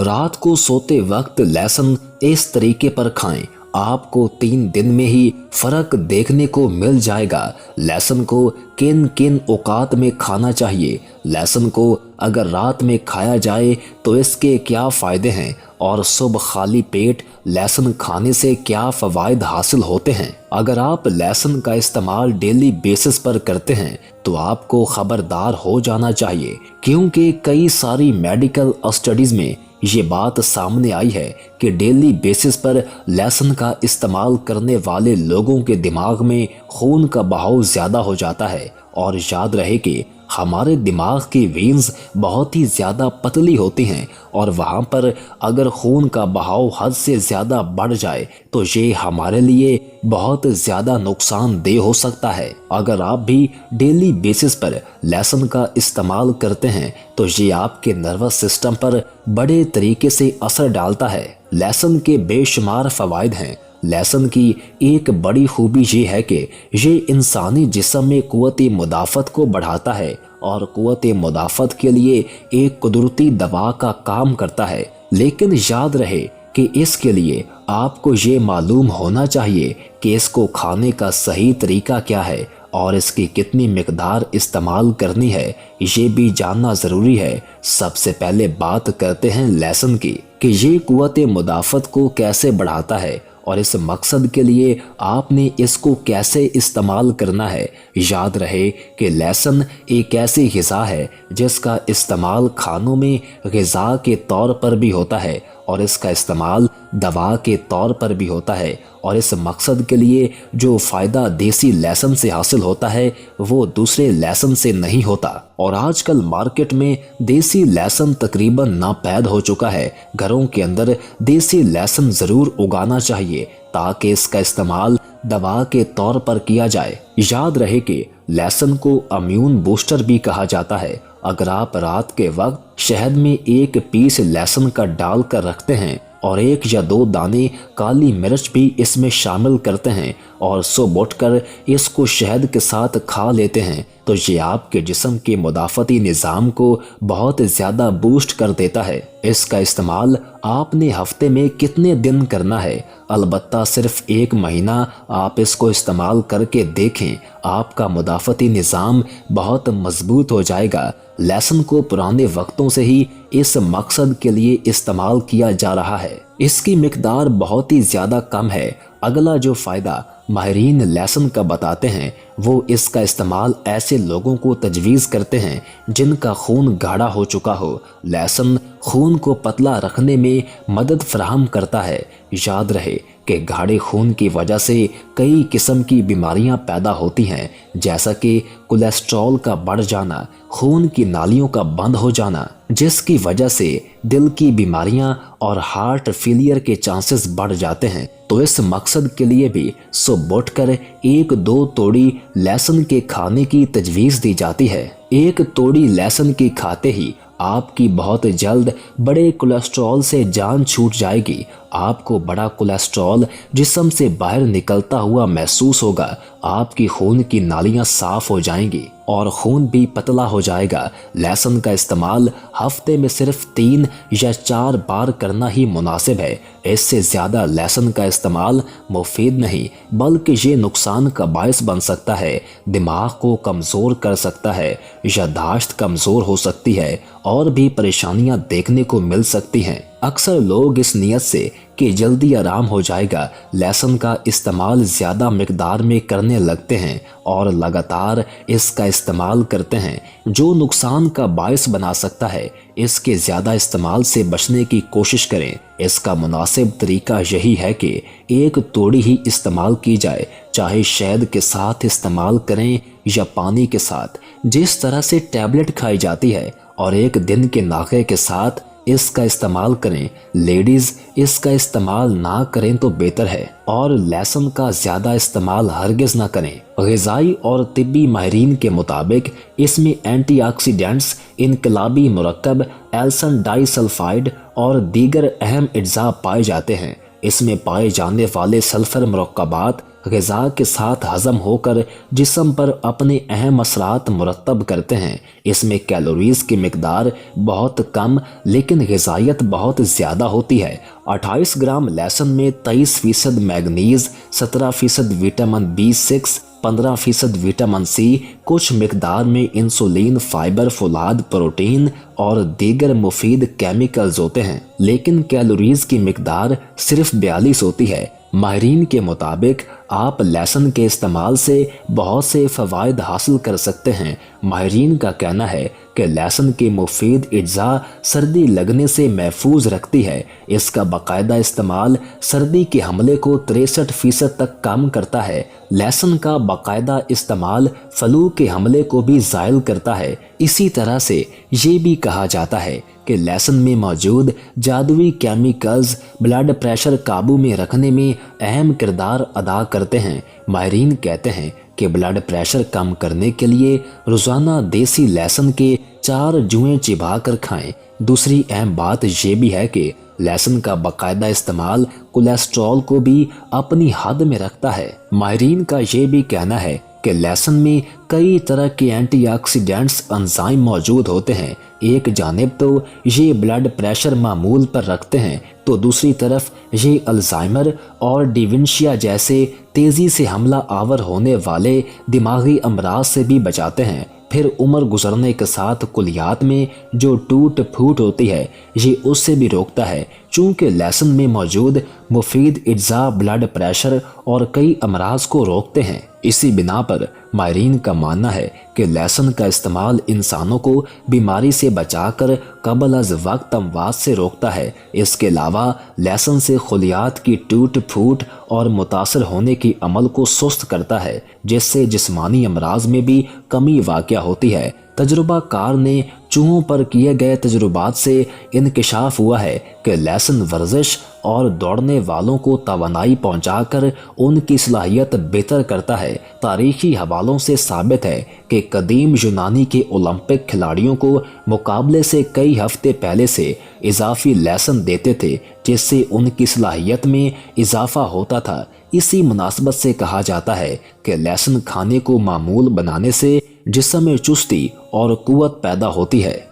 रात को सोते वक्त लहसुन इस तरीके पर खाएं, आपको 3 दिन में ही फर्क देखने को मिल जाएगा। लहसुन को किन किन औकात में खाना चाहिए, लहसुन को अगर रात में खाया जाए तो इसके क्या फ़ायदे हैं और सुबह खाली पेट लहसुन खाने से क्या फ़वाइद हासिल होते हैं। अगर आप लहसुन का इस्तेमाल डेली बेसिस पर करते हैं तो आपको खबरदार हो जाना चाहिए, क्योंकि कई सारी मेडिकल स्टडीज़ में ये बात सामने आई है कि डेली बेसिस पर लहसुन का इस्तेमाल करने वाले लोगों के दिमाग में खून का बहाव ज़्यादा हो जाता है। और याद रहे कि हमारे दिमाग की वेन्स बहुत ही ज़्यादा पतली होती हैं और वहाँ पर अगर खून का बहाव हद से ज़्यादा बढ़ जाए तो ये हमारे लिए बहुत ज़्यादा नुकसानदेह हो सकता है। अगर आप भी डेली बेसिस पर लहसुन का इस्तेमाल करते हैं तो ये आपके नर्वस सिस्टम पर बड़े तरीके से असर डालता है। लहसुन के बेशुमार फ़वाइद हैं। लहसुन की एक बड़ी खूबी ये है कि ये इंसानी जिस्म में क़ुव्वत मुदाफ़त को बढ़ाता है और क़ुव्वत मुदाफ़त के लिए एक कुदरती दवा का काम करता है। लेकिन याद रहे कि इसके लिए आपको ये मालूम होना चाहिए कि इसको खाने का सही तरीका क्या है और इसकी कितनी मिकदार इस्तेमाल करनी है, ये भी जानना ज़रूरी है। सबसे पहले बात करते हैं लहसुन की कि ये क़ुव्वत मुदाफ़त को कैसे बढ़ाता है और इस मकसद के लिए आपने इसको कैसे इस्तेमाल करना है। याद रहे कि लहसुन एक ऐसी ग़िज़ा है जिसका इस्तेमाल खानों में ग़िज़ा के तौर पर भी होता है और इसका इस्तेमाल दवा के तौर पर भी होता है। और इस मकसद के लिए जो फ़ायदा देसी लहसुन से हासिल होता है वो दूसरे लहसुन से नहीं होता। और आजकल मार्केट में देसी लहसुन तकरीबन नापैद हो चुका है। घरों के अंदर देसी लहसुन ज़रूर उगाना चाहिए ताकि इसका इस्तेमाल दवा के तौर पर किया जाए। याद रहे कि लहसुन को इम्यून बूस्टर भी कहा जाता है। अगर आप रात के वक्त शहद में 1 पीस लहसुन का डाल कर रखते हैं और 1 या 2 दाने काली मिर्च भी इसमें शामिल करते हैं और सुबह उठकर इसको शहद के साथ खा लेते हैं तो ये आपके जिस्म के मुदाफ़ती निज़ाम को बहुत ज़्यादा बूस्ट कर देता है। इसका इस्तेमाल आपने हफ्ते में कितने दिन करना है, अलबत्ता सिर्फ 1 महीना आप इसको इस्तेमाल करके देखें, आपका मुदाफ़ती निज़ाम बहुत मजबूत हो जाएगा। लहसुन को पुराने वक्तों से ही इस मकसद के लिए इस्तेमाल किया जा रहा है। इसकी मिकदार बहुत ही ज़्यादा कम है। अगला जो फ़ायदा माहिरीन लहसुन का बताते हैं वो इसका इस्तेमाल ऐसे लोगों को तजवीज़ करते हैं जिनका खून गाढ़ा हो चुका हो। लहसुन खून को पतला रखने में मदद फराहम करता है। याद रहे कि गाढ़े खून की वजह से कई किस्म की बीमारियां पैदा होती हैं, जैसा कि कोलेस्ट्रॉल का बढ़ जाना, खून की नालियों का बंद हो जाना, जिसकी वजह से दिल की बीमारियां और हार्ट फेलियर के चांसेस बढ़ जाते हैं। तो इस मकसद के लिए भी सुबह उठकर 1-2 तोड़ी लहसुन के खाने की तजवीज़ दी जाती है। 1 तोड़ी लहसुन की खाते ही आपकी बहुत जल्द बड़े कोलेस्ट्रॉल से जान छूट जाएगी। आपको बड़ा कोलेस्ट्रॉल जिस्म से बाहर निकलता हुआ महसूस होगा। आपकी खून की नालियां साफ हो जाएंगी और खून भी पतला हो जाएगा। लहसुन का इस्तेमाल हफ्ते में सिर्फ 3 या 4 बार करना ही मुनासिब है। इससे ज़्यादा लहसुन का इस्तेमाल मुफीद नहीं बल्कि ये नुकसान का बायस बन सकता है। दिमाग को कमज़ोर कर सकता है, याददाश्त कमज़ोर हो सकती है और भी परेशानियां देखने को मिल सकती हैं। अक्सर लोग इस नियत से कि जल्दी आराम हो जाएगा लहसुन का इस्तेमाल ज़्यादा मिकदार में करने लगते हैं और लगातार इसका इस्तेमाल करते हैं, जो नुकसान का बायस बना सकता है। इसके ज़्यादा इस्तेमाल से बचने की कोशिश करें। इसका मुनासिब तरीका यही है कि 1 तोड़ी ही इस्तेमाल की जाए, चाहे शहद के साथ इस्तेमाल करें या पानी के साथ, जिस तरह से टैबलेट खाई जाती है, और 1 दिन के नाखे के साथ इसका इस्तेमाल करें। लेडीज इसका इस्तेमाल ना करें तो बेहतर है और लहसुन का ज़्यादा इस्तेमाल हरगिज़ ना करें। ग़िज़ाई और तिब्बी माहिरीन के मुताबिक इसमें एंटीऑक्सीडेंट्स, इनकलाबी मुरक्कब, एल्सन डाइसल्फाइड और दीगर अहम अज्जा पाए जाते हैं। इसमें पाए जाने वाले सल्फर मुरक्कबात ग़िज़ा के साथ हज़म होकर जिस्म पर अपने अहम असरात मुरतब करते हैं। इसमें कैलोरीज़ की मिकदार बहुत कम लेकिन ग़िज़ाइत बहुत ज़्यादा होती है। 28 ग्राम लहसुन में 23% manganese, 17% vitamin B6, 15% vitamin C, कुछ मिकदार में इंसुलिन, फाइबर, फुलाद, प्रोटीन और दीगर मुफीद केमिकल्स होते हैं, लेकिन कैलोरीज की मिकदार सिर्फ 42 होती है। माहिरीन के मुताबिक आप लहसुन के इस्तेमाल से बहुत से फ़वाइद हासिल कर सकते हैं। माहिरीन का कहना है कि लहसुन की मुफीद अज्जा सर्दी लगने से महफूज रखती है। इसका बाकायदा इस्तेमाल सर्दी के हमले को 63% तक कम करता है। लहसुन का बाकायदा इस्तेमाल फ्लू के हमले को भी ज़ायल करता है। इसी तरह से ये भी कहा जाता है कि लहसुन में मौजूद जादुई केमिकल्स ब्लड प्रेशर काबू में रखने में अहम किरदार अदा करते हैं। माहिरीन कहते हैं कि ब्लड प्रेशर कम करने के लिए रोज़ाना देसी लहसुन के 4 जुएं चिबा कर खाएं। दूसरी अहम बात यह भी है कि लहसुन का बाकायदा इस्तेमाल कोलेस्ट्रॉल को भी अपनी हद में रखता है। माहिरीन का ये भी कहना है कि लहसुन में कई तरह के एंटीऑक्सीडेंट्स एंजाइम मौजूद होते हैं। एक जानिब तो ये ब्लड प्रेशर मामूल पर रखते हैं तो दूसरी तरफ ये अल्जाइमर और डिमेंशिया जैसे तेज़ी से हमला आवर होने वाले दिमागी अमराज से भी बचाते हैं। फिर उम्र गुजरने के साथ कुलियात में जो टूट फूट होती है ये उससे भी रोकता है। चूँकि लहसुन में मौजूद मुफीद अज्जा ब्लड प्रेशर और कई अमराज को रोकते हैं। इसी बिना पर माहिरीन का मानना है कि लहसुन का इस्तेमाल इंसानों को बीमारी से बचाकर कबल अज वक्त अमवात से रोकता है। इसके अलावा लहसुन से खुलियात की टूट फूट और मुतासर होने की अमल को सुस्त करता है, जिससे जिस्मानी अमराज में भी कमी वाक़या होती है। तजुर्बा कार ने चूहों पर किए गए तजुर्बात से इंकशाफ हुआ है कि लहसुन वर्जिश और दौड़ने वालों को तवानाई पहुंचाकर उनकी सलाहियत बेहतर करता है। तारीखी हवालों से साबित है कि कदीम यूनानी के ओलंपिक खिलाड़ियों को मुकाबले से कई हफ्ते पहले से इजाफी लहसुन देते थे, जिससे उनकी सलाहियत में इजाफा होता था। इसी मुनासबत से कहा जाता है कि लहसुन खाने को मामूल बनाने से जिस्म में चुस्ती और कुव्वत पैदा होती है।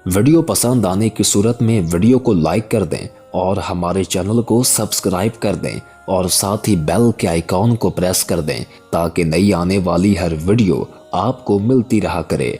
वीडियो पसंद आने की सूरत में वीडियो को लाइक कर दें और हमारे चैनल को सब्सक्राइब कर दें और साथ ही बेल के आइकॉन को प्रेस कर दें ताकि नई आने वाली हर वीडियो आपको मिलती रहा करे।